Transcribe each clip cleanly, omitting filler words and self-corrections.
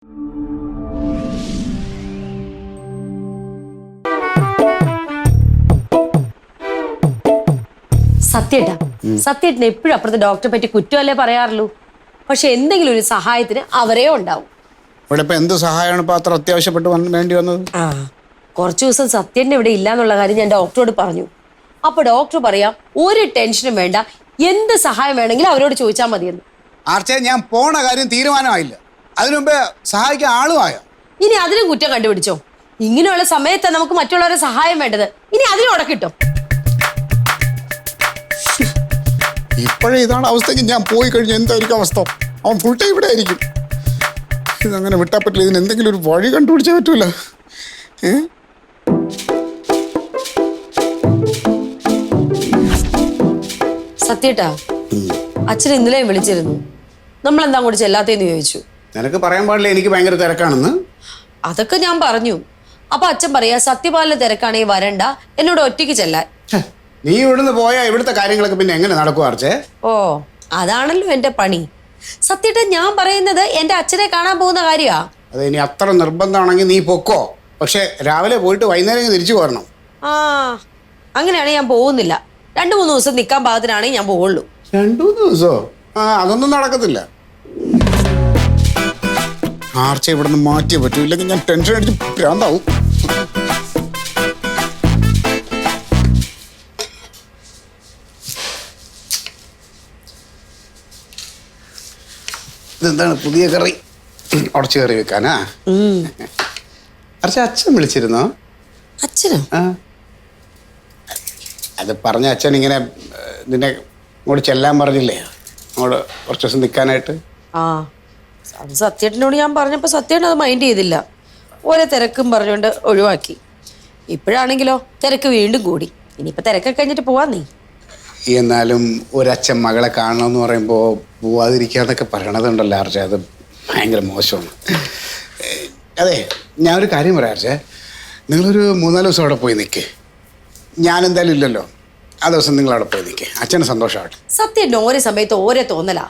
സത്യേട്ടാ, സത്യേട്ടന് എപ്പോഴും അപ്പുറത്തെ ഡോക്ടറെ പറ്റി കുറ്റമല്ലേ പറയാറുള്ളൂ. പക്ഷെ എന്തെങ്കിലും ഒരു സഹായത്തിന് അവരേ ഉണ്ടാവും. ഇവിടെ ഇപ്പൊ എന്ത് സഹായമാണ് ഇപ്പൊ അത്ര അത്യാവശ്യപ്പെട്ട് വേണ്ടി വന്നത്? കുറച്ചു ദിവസം സത്യേട്ടൻ ഇവിടെ ഇല്ലാന്നുള്ള കാര്യം ഞാൻ ഡോക്ടറോട് പറഞ്ഞു. അപ്പൊ ഡോക്ടർ പറയാം, ഒരു ടെൻഷനും വേണ്ട, എന്ത് സഹായം വേണമെങ്കിലും അവരോട് ചോദിച്ചാൽ മതിയെന്ന്. ആർച്ചേ, ഞാൻ പോണ കാര്യം തീരുമാനമായില്ല, അതിനുമുമ്പേ സഹായിക്കാൻ ആളുമായോ? ഇനി അതിനും കുറ്റം കണ്ടുപിടിച്ചോ? ഇങ്ങനെയുള്ള സമയത്ത് നമുക്ക് മറ്റുള്ളവരെ സഹായം വേണ്ടത്. ഇനി അതിനും ഉടക്കിട്ടോ. ഇപ്പോഴേ ഇതാണ് അവസ്ഥയ്ക്ക് ഞാൻ പോയി കഴിഞ്ഞാൽ എന്തായിരിക്കും അവസ്ഥ? അവൻ ഫുൾ ടൈം ഇവിടെ ആയിരിക്കും. ഇതങ്ങനെ വിട്ടാ പറ്റില്ല, ഇതിന് എന്തെങ്കിലും ഒരു വഴി കണ്ടുപിടിച്ചേ പറ്റൂല. സത്യേട്ടാ, അച്ഛൻ ഇന്നലെയും വിളിച്ചിരുന്നു. നമ്മളെന്താ അങ്ങോട്ട് ചെല്ലാത്തേന്ന് ചോദിച്ചു. നിനക്ക് പറയാൻ പാടില്ല എനിക്ക് ഭയങ്കര തിരക്കാണെന്ന്. അതൊക്കെ ഞാൻ പറഞ്ഞു. അപ്പൊ അച്ഛൻ പറയാ, സത്യപാലിന് തിരക്കാണെങ്കിൽ വരണ്ട, എന്നോട് ഒറ്റയ്ക്ക് ചെല്ലാൻ. നീ ഇവിടുന്ന് പോയാ ഇവിടുത്തെ കാര്യങ്ങളൊക്കെ പിന്നെ എങ്ങനെ നടക്കും ആർച്ചേ? ഓ, അതാണല്ലോ എന്റെ പണി. സത്യേട്ടാ, ഞാൻ പറയുന്നത് എന്റെ അച്ഛനെ കാണാൻ പോകുന്ന കാര്യമാ. അത് ഇനി അത്ര നിർബന്ധമാണെങ്കിൽ നീ പൊക്കോ, പക്ഷെ രാവിലെ പോയിട്ട് വൈകുന്നേരം തിരിച്ചു പോരണം. അങ്ങനെയാണെങ്കിൽ ഞാൻ പോകുന്നില്ല. 2-3 ദിവസം നിൽക്കാൻ പാകത്തിനാണെങ്കിൽ ഞാൻ പോവുള്ളൂ. 2-3 ദിവസോ? അതൊന്നും നടക്കത്തില്ല. ആർച്ച ഇവിടെ നിന്ന് മാറ്റിയേ പറ്റൂ, ഇല്ലെങ്കിൽ ഞാൻ ടെൻഷൻ അടിച്ച് ഭ്രാന്താവും. ഇതെന്താണ് പുതിയ കറി? ഉടച്ചു കറി വെക്കാനാ? അച്ഛൻ വിളിച്ചിരുന്നോ? അച്ഛനോ? അത് പറഞ്ഞ അച്ഛൻ ഇങ്ങനെ നിന്നെ ഇങ്ങോട്ട് ചെല്ലാൻ പറഞ്ഞില്ലേ, അങ്ങോട്ട് കുറച്ച് ദിവസം നിൽക്കാനായിട്ട്? അത് സത്യേട്ടനോട് ഞാൻ പറഞ്ഞപ്പോ സത്യേട്ടൻ അത് മൈൻഡ് ചെയ്തില്ല. ഓരോ തിരക്കും പറഞ്ഞുകൊണ്ട് ഒഴിവാക്കി. ഇപ്പോഴാണെങ്കിലോ തിരക്ക് വീണ്ടും കൂടി. ഇനിയിപ്പോ തിരക്കൊക്കെ കഴിഞ്ഞിട്ട് പോവാ നീ. എന്നാലും ഒരച്ഛൻ മകളെ കാണണമെന്ന് പറയുമ്പോൾ പോവാതിരിക്കാന്നൊക്കെ പറയണതുണ്ടല്ലോ ആർച്ച, അത് ഭയങ്കര മോശമാണ്. അതെ, ഞാനൊരു കാര്യം പറയാം ആർച്ചേ, നിങ്ങളൊരു 3-4 ദിവസം അവിടെ പോയി നിൽക്കേ. ഞാനെന്തായാലും ഇല്ലല്ലോ, ആ ദിവസം നിങ്ങൾ അവിടെ പോയി നിൽക്കേ, അച്ഛന് സന്തോഷമാവട്ടെ. സത്യേട്ടൻ ഓരോ സമയത്ത് ഓരോ തോന്നലാ.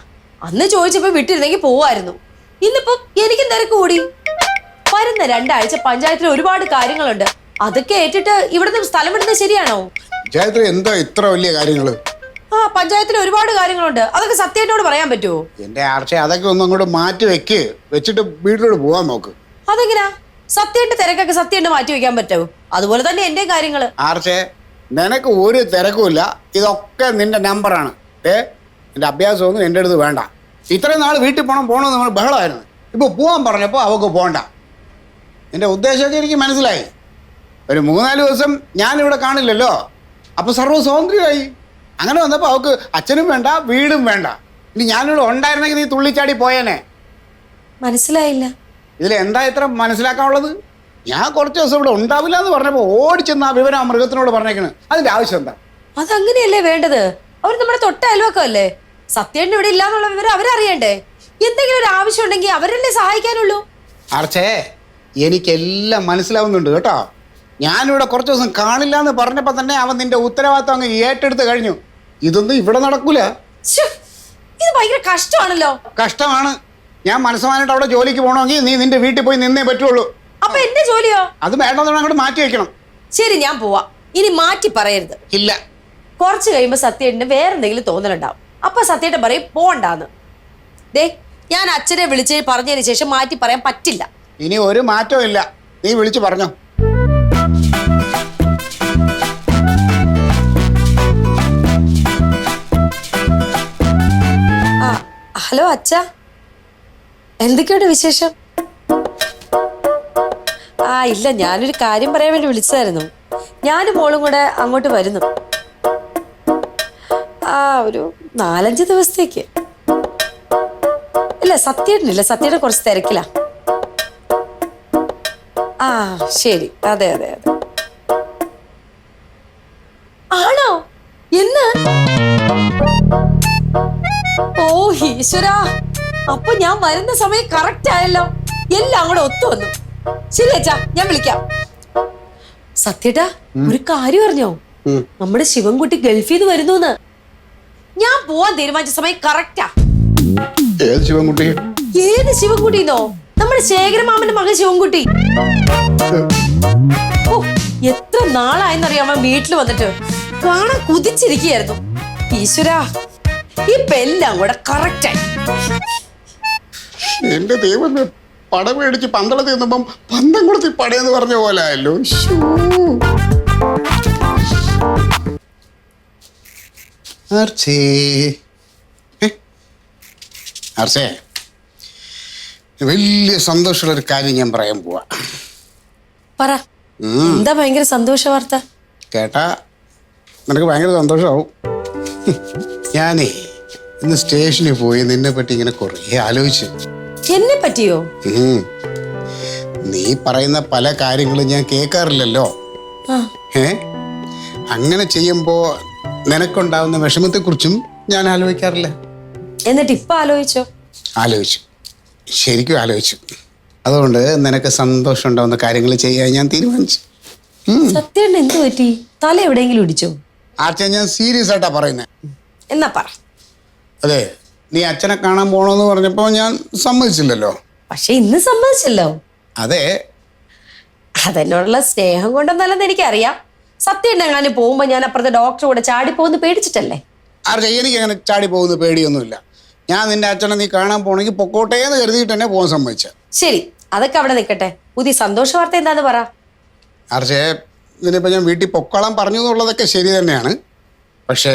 അന്ന് ചോദിച്ചപ്പോ വിട്ടിരുന്നെങ്കിൽ പോവായിരുന്നു. ഇന്നിപ്പം എനിക്കും തിരക്ക് കൂടി. വരുന്ന 2 ആഴ്ച പഞ്ചായത്തിൽ ഒരുപാട് കാര്യങ്ങളുണ്ട്. അതൊക്കെ ഏറ്റിട്ട് ഇവിടുന്ന് സ്ഥലം വിടുന്നത് ശരിയാണോ? പഞ്ചായത്തിൽ എന്താ ഇത്ര വലിയ കാര്യങ്ങള്? പഞ്ചായത്തിൽ ഒരുപാട് കാര്യങ്ങളുണ്ട്. അതൊക്കെ സത്യേട്ടനോട് പറയാൻ പറ്റുമോ? എന്റെ ആർച്ച, അതൊക്കെ ഒന്നും അങ്ങോട്ട് മാറ്റി വെച്ചിട്ട് വീട്ടിലോട്ട് പോവാൻ നോക്ക്. അതെങ്ങനാ? സത്യേട്ടന്റെ തിരക്കൊക്കെ സത്യേട്ടന് മാറ്റി വെക്കാൻ പറ്റുമോ? അതുപോലെ തന്നെ എന്റെ കാര്യങ്ങള്. ആർച്ചേ, നിനക്ക് ഒരു തിരക്കുമില്ല, ഇതൊക്കെ നിന്റെ നമ്പറാണ്. എന്റെ അഭ്യാസമൊന്നും എൻ്റെ അടുത്ത് വേണ്ട. ഇത്രയും നാൾ വീട്ടിൽ പോകണമെന്ന് നമ്മൾ ബഹളമായിരുന്നു. ഇപ്പൊ പോവാൻ പറഞ്ഞപ്പോൾ അവൾക്ക് പോകണ്ട. എൻ്റെ ഉദ്ദേശമൊക്കെ എനിക്ക് മനസ്സിലായി. ഒരു 3-4 ദിവസം ഞാനിവിടെ കാണില്ലല്ലോ, അപ്പൊ സർവ്വ സ്വാതന്ത്ര്യമായി. അങ്ങനെ വന്നപ്പോൾ അവൾക്ക് അച്ഛനും വേണ്ട, വീടും വേണ്ട. ഇനി ഞാനിവിടെ ഉണ്ടായിരുന്നെങ്കിൽ നീ തുള്ളിച്ചാടി പോയേനെ. മനസ്സിലായില്ല. ഇതിൽ എന്താ ഇത്ര മനസ്സിലാക്കാനുള്ളത്? ഞാൻ കുറച്ച് ദിവസം ഇവിടെ ഉണ്ടാവില്ല എന്ന് പറഞ്ഞപ്പോൾ ഓടിച്ചെന്ന് ആ വിവരം ആ മൃഗത്തിനോട് പറഞ്ഞേക്കണ്. അതിന്റെ ആവശ്യം എന്താ? അതങ്ങനെയല്ലേ വേണ്ടത്? അവർ നമ്മുടെ തൊട്ട അയൽവക്കമല്ലേ. സത്യേട്ടൻ ഇവിടെ ഇല്ലാന്നുള്ള വിവരം അവരറിയണ്ടേ? എന്തെങ്കിലും ഒരു ആവശ്യം ഉണ്ടെങ്കിൽ അവരല്ലേ സഹായിക്കാനുള്ളൂ. ആർച്ചേ, എനിക്കെല്ലാം മനസ്സിലാവുന്നുണ്ട് കേട്ടോ. ഞാനിവിടെ കുറച്ച് ദിവസം കാണില്ല എന്ന് പറഞ്ഞപ്പോൾ തന്നെ അവൻ നിന്റെ ഉത്തരവാദിത്വം അങ്ങ് ഏറ്റെടുത്ത് കഴിഞ്ഞു. ഇതൊന്നും ഇവിടെ നടക്കൂല. ഇത് ഭയങ്കര കഷ്ടമാണല്ലോ. കഷ്ടമാണ്. ഞാൻ മനസ്സമായിട്ട് അവിടെ ജോലിക്ക് പോകണമെങ്കിൽ നീ നിന്റെ വീട്ടിൽ പോയി നിന്നേ പറ്റുള്ളൂ. അപ്പൊ എന്റെ ജോലിയോ? അത് വേണ്ടെന്ന് അങ്ങോട്ട് മാറ്റി വെക്കണം. ശരി, ഞാൻ പോവാ. ഇനി മാറ്റി പറയരുത്. ഇല്ല. കുറച്ച് കഴിയുമ്പോ സത്യേട്ടന് വേറെ എന്തെങ്കിലും തോന്നലുണ്ടാവും. അപ്പൊ സത്യേട്ടൻ പറയും പോണ്ടാന്ന്. ദേ, ഞാൻ അച്ഛനെ വിളിച്ച് പറഞ്ഞതിന് ശേഷം മാറ്റി പറയാൻ പറ്റില്ല. ഇനി ഒരു മാറ്റവും ഇല്ല. നീ വിളിച്ചു പറഞ്ഞോ. ഹലോ അച്ഛ, എന്തൊക്കെയുണ്ട് വിശേഷം? ഇല്ല, ഞാനൊരു കാര്യം പറയാൻ വേണ്ടി വിളിച്ചതായിരുന്നു. ഞാനും മോളും കൂടെ അങ്ങോട്ട് വരുന്നു. ഒരു 4-5 ദിവസത്തേക്ക്. ഇല്ല, സത്യേട്ടനില്ല. സത്യേട്ടൻ കുറച്ച് തിരക്കില്ല. ശരി. അതെ അതെ അതെ. ആണോ? എന്ന്? ഓ ഈശ്വരാ, അപ്പൊ ഞാൻ വരുന്ന സമയം കറക്റ്റ് ആയല്ലോ. എല്ലാം കൂടെ ഒത്തു വന്നു. ശരി അച്ഛാ, ഞാൻ വിളിക്കാം. സത്യേട്ടാ, ഒരു കാര്യം അറിഞ്ഞോ? നമ്മുടെ ശിവൻകുട്ടി ഗൾഫിൽ നിന്ന് വരുന്നു. ഞാൻ പോവാൻ തീരുമാനിച്ച സമയം കറക്റ്റാ. ഏത് ശിവൻകുട്ടി? ഏത് ശിവൻകുട്ടിന്നോ? നമ്മുടെ ശേഖരമാമന്റെ മകൻ ശിവൻകുട്ടി. ഓ, എത്ര നാളായെന്നറിയാമോ വീട്ടിൽ വന്നിട്ട്. കാണാൻ കുതിച്ചിരിക്കുകയായിരുന്നു. ഈശ്വരാ, ഇപ്പൊ എല്ലാം കൂടെ കറക്റ്റായി. എന്റെ ദൈവം, പട മേടിച്ച് പന്തളത്തിൽ നിന്നപ്പം പന്തം കൊടുത്ത് പടയെന്ന് പറഞ്ഞ പോലെ ആയല്ലോ. ആർച്ചേ, വലിയ സന്തോഷമുള്ള ഒരു കാര്യം ഞാൻ പറയാൻ പോവാ. പറ, എന്താ ഭയങ്കര സന്തോഷ വാർത്ത? കേട്ടാ നിനക്ക് ഭയങ്കര സന്തോഷമാവും. ഞാനേ ഇന്ന് സ്റ്റേഷനിൽ പോയി നിന്നെ പറ്റി ഇങ്ങനെ കുറേ ആലോചിച്ചു. എന്നെ പറ്റിയോ? നീ പറയുന്ന പല കാര്യങ്ങളും ഞാൻ കേൾക്കാറില്ലല്ലോ. അങ്ങനെ ചെയ്യുമ്പോ നിനക്കുണ്ടാവുന്ന വിഷമത്തെക്കുറിച്ചും ഞാൻ ആലോചിക്കാറില്ല. എന്നിട്ട് ഇപ്പൊ ആലോചിച്ചോ? ആലോചിച്ചു, ശരിക്കും ആലോചിച്ചു. അതുകൊണ്ട് നിനക്ക് സന്തോഷം ഉണ്ടാവുന്ന കാര്യങ്ങൾ ചെയ്യാൻ ഞാൻ തീരുമാനിച്ചു. സത്യം എന്ത് പറ്റി? തല എവിടെയെങ്കിലും ഇടിച്ചോ? ആർച്ച, ഞാൻ സീരിയസ് ആയിട്ടാ പറയുന്നത്. എന്നാ പറ. അതെ, നീ അച്ഛനെ കാണാൻ പോണോന്ന് പറഞ്ഞപ്പോ ഞാൻ സമ്മതിച്ചില്ലല്ലോ. പക്ഷെ ഇന്ന് സമ്മതിച്ചല്ലോ. അതെ, അതെന്നോടുള്ള സ്നേഹം കൊണ്ടൊന്നല്ലെന്ന് എനിക്കറിയാം. സത്യം ഉണ്ടെങ്ങാനും പോകുമ്പോ ഞാൻ അപ്പുറത്തെ ഡോക്ടർ കൂടെ ചാടി പോകുന്ന പേടിച്ചിട്ടല്ലേ? ആർച്ച, എനിക്ക് അങ്ങനെ ചാടി പോകുന്ന പേടിയൊന്നുമില്ല. ഞാൻ നിന്റെ അച്ഛനെ നീ കാണാൻ പോണെങ്കിൽ പൊക്കോട്ടെ എന്ന് കരുതിയിട്ട് തന്നെ പോകാൻ സമ്മതിച്ച. ശരി, അതൊക്കെ അവിടെ നിൽക്കട്ടെ. പുതിയ സന്തോഷ വാർത്ത എന്താന്ന് പറ. ആർച്ചേ, ഇതിനിപ്പോ ഞാൻ വീട്ടിൽ പൊക്കോളാൻ പറഞ്ഞു എന്നുള്ളതൊക്കെ ശരി തന്നെയാണ്. പക്ഷേ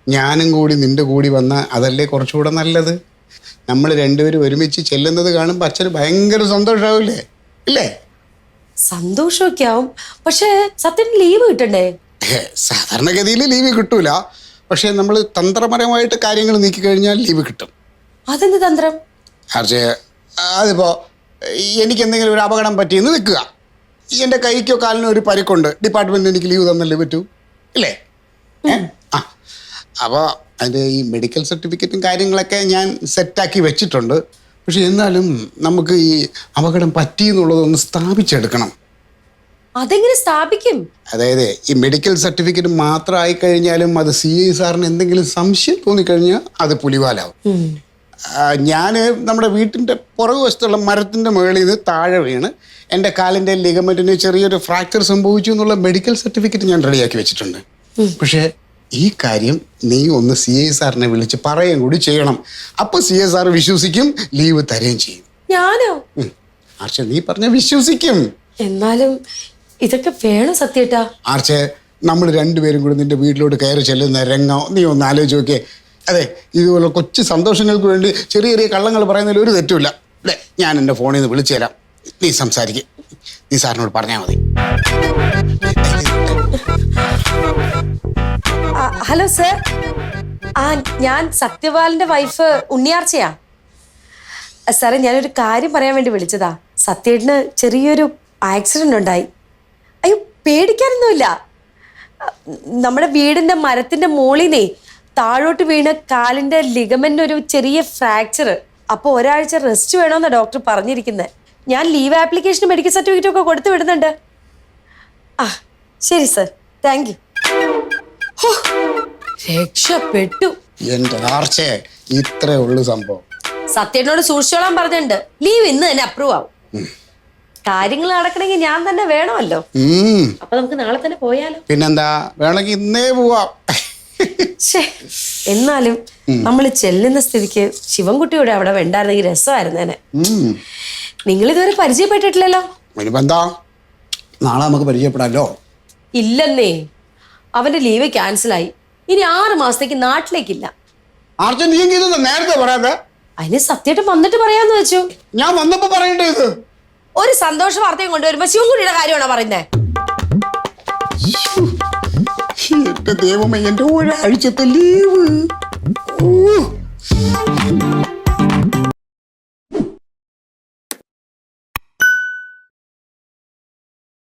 ഞാനും കൂടി നിന്റെ കൂടി വന്ന അതല്ലേ കുറച്ചുകൂടെ നല്ലത്. നമ്മൾ രണ്ടുപേരും ഒരുമിച്ച് ചെല്ലുന്നത് കാണുമ്പോൾ അച്ഛന് ഭയങ്കര സന്തോഷമാവില്ലേ? ഇല്ലേ? സന്തോഷമൊക്കെ ആവും. പക്ഷെ സത്യത്തിന് ലീവ് കിട്ടണ്ടേ? സാധാരണഗതിയിൽ ലീവ് കിട്ടൂല. പക്ഷെ നമ്മൾ തന്ത്രപരമായിട്ട് കാര്യങ്ങൾ നീക്കിക്കഴിഞ്ഞാൽ ലീവ് കിട്ടും. അതെന്ത് തന്ത്രം? ആർച്ചേ, അതിപ്പോ എനിക്ക് എന്തെങ്കിലും ഒരു അപകടം പറ്റിയെന്ന് നിൽക്കുക, എൻ്റെ കൈക്കോ കാലിനോ ഒരു പരിക്കുണ്ട്, ഡിപ്പാർട്ട്മെന്റ് എനിക്ക് ലീവ് തന്നല്ലേ പറ്റൂ, ഇല്ലേ? ആ, അപ്പോൾ അതിൻ്റെ ഈ മെഡിക്കൽ സർട്ടിഫിക്കറ്റും കാര്യങ്ങളൊക്കെ ഞാൻ സെറ്റാക്കി വെച്ചിട്ടുണ്ട്. പക്ഷെ എന്നാലും നമുക്ക് ഈ അപകടം പറ്റിയെന്നുള്ളതൊന്ന് സ്ഥാപിച്ചെടുക്കണം. അതെങ്ങനെ സ്ഥാപിക്കും? അതായത് ഈ മെഡിക്കൽ സർട്ടിഫിക്കറ്റ് മാത്രമായി കഴിഞ്ഞാലും അത് CI സാറിന് എന്തെങ്കിലും സംശയം തോന്നിക്കഴിഞ്ഞാൽ അത് പുലിവാലാവും. ഞാൻ നമ്മുടെ വീട്ടിൻ്റെ പുറകുവശത്തുള്ള മരത്തിൻ്റെ മുകളിൽ നിന്ന് താഴെ വീണ് എൻ്റെ കാലിൻ്റെ ലിഗമെന്റിന് ചെറിയൊരു ഫ്രാക്ചർ സംഭവിച്ചു എന്നുള്ള മെഡിക്കൽ സർട്ടിഫിക്കറ്റ് ഞാൻ റെഡിയാക്കി വെച്ചിട്ടുണ്ട്. പക്ഷേ ഈ കാര്യം നീ ഒന്ന് CI സാറിനെ വിളിച്ച് പറയുകയും കൂടി ചെയ്യണം. അപ്പോൾ CI സാർ വിശ്വസിക്കും, ലീവ് തരുകയും ചെയ്യും. ഞാനോ? ആർച്ച, നീ പറഞ്ഞ വിശ്വസിക്കും. എന്നാലും ഇതൊക്കെ വേണം സത്യേട്ടാ. ആർച്ചെ, നമ്മൾ രണ്ടുപേരും കൂടി നിന്റെ വീട്ടിലോട്ട് കയറി ചെല്ലുന്ന രംഗം നീ ഒന്ന് ആലോചിച്ച് നോക്കിയേ. അതെ, ഇതുപോലെ കൊച്ചു സന്തോഷങ്ങൾക്ക് വേണ്ടി ചെറിയ ചെറിയ കള്ളങ്ങൾ പറയുന്നതിൽ ഒരു തെറ്റുമില്ല. അല്ലേ? ഞാൻ എൻ്റെ ഫോണിൽ നിന്ന് വിളിച്ചു തരാം, നീ സംസാരിക്കും. നീ സാറിനോട് പറഞ്ഞാൽ മതി. ഹലോ സർ, ഞാൻ സത്യപാലിന്റെ വൈഫ് ഉണ്ണിയാർച്ചയാ. സാറേ, ഞാനൊരു കാര്യം പറയാൻ വേണ്ടി വിളിച്ചതാ. സത്യേട്ടന് ചെറിയൊരു ആക്സിഡന്റ് ഉണ്ടായി. അയ്യോ, പേടിക്കാനൊന്നുമില്ല. നമ്മുടെ വീടിന്റെ മരത്തിന്റെ മോളിന്നേ താഴോട്ട് വീണ് കാലിന്റെ ലിഗമെന്റ് ഒരു ചെറിയ ഫ്രാക്ചർ. അപ്പോൾ ഒരാഴ്ച റെസ്റ്റ് വേണമെന്നാണ് ഡോക്ടർ പറഞ്ഞിരിക്കുന്നത്. ഞാൻ ലീവ് ആപ്ലിക്കേഷനും മെഡിക്കൽ സർട്ടിഫിക്കറ്റും ഒക്കെ കൊടുത്തു വിടുന്നുണ്ട്. ആ, ശരി സർ, താങ്ക് യു. രക്ഷപ്പെട്ടു. എൻ്റെ ആർച്ചേ, ഇത്രേ ഉള്ളു സംഭവം. സത്യേട്ടനോട് സൂക്ഷിച്ചോളാൻ പറഞ്ഞിട്ടുണ്ട്. ലീവ് ഇന്ന് തന്നെ അപ്രൂവ് ആവും. കാര്യങ്ങൾ നടക്കണമെങ്കിൽ ഞാൻ തന്നെ വേണമല്ലോ. അപ്പൊ നമുക്ക് നാളെ തന്നെ പോയാലോ? പിന്നെന്താ, വേണമെങ്കിൽ ഇന്നേ പോവാം. എന്നാലും നമ്മൾ ചെല്ലുന്ന സ്ഥിതിക്ക് ശിവൻകുട്ടിയോടെ അവിടെ ഉണ്ടായിരുന്നെങ്കിൽ രസമായിരുന്നേനെ. നിങ്ങൾ ഇതുവരെ പരിചയപ്പെട്ടിട്ടില്ലല്ലോ. എന്താ, നാളെ നമുക്ക് പരിചയപ്പെടാമല്ലോ. ഇല്ലെന്നേ, അവന്റെ ലീവ് ക്യാൻസലായി. ഇനി 6 മാസത്തേക്ക് നാട്ടിലേക്കില്ല. നേരത്തെ പറയാതെ? അതിന് സത്യമായിട്ട് വന്നിട്ട് പറയാന്ന് വെച്ചു. ഞാൻ വന്നപ്പോ പറയണ്ടേ ഇത്? ഒരു സന്തോഷ വാർത്തയും കൊണ്ടുവരുമ്പോ ശിവൻകുട്ടിയുടെ കാര്യമാണോ പറയുന്നേ? എന്റെ ദൈവമേ, എന്റെ ഒരാഴ്ചത്തെ ലീവ്.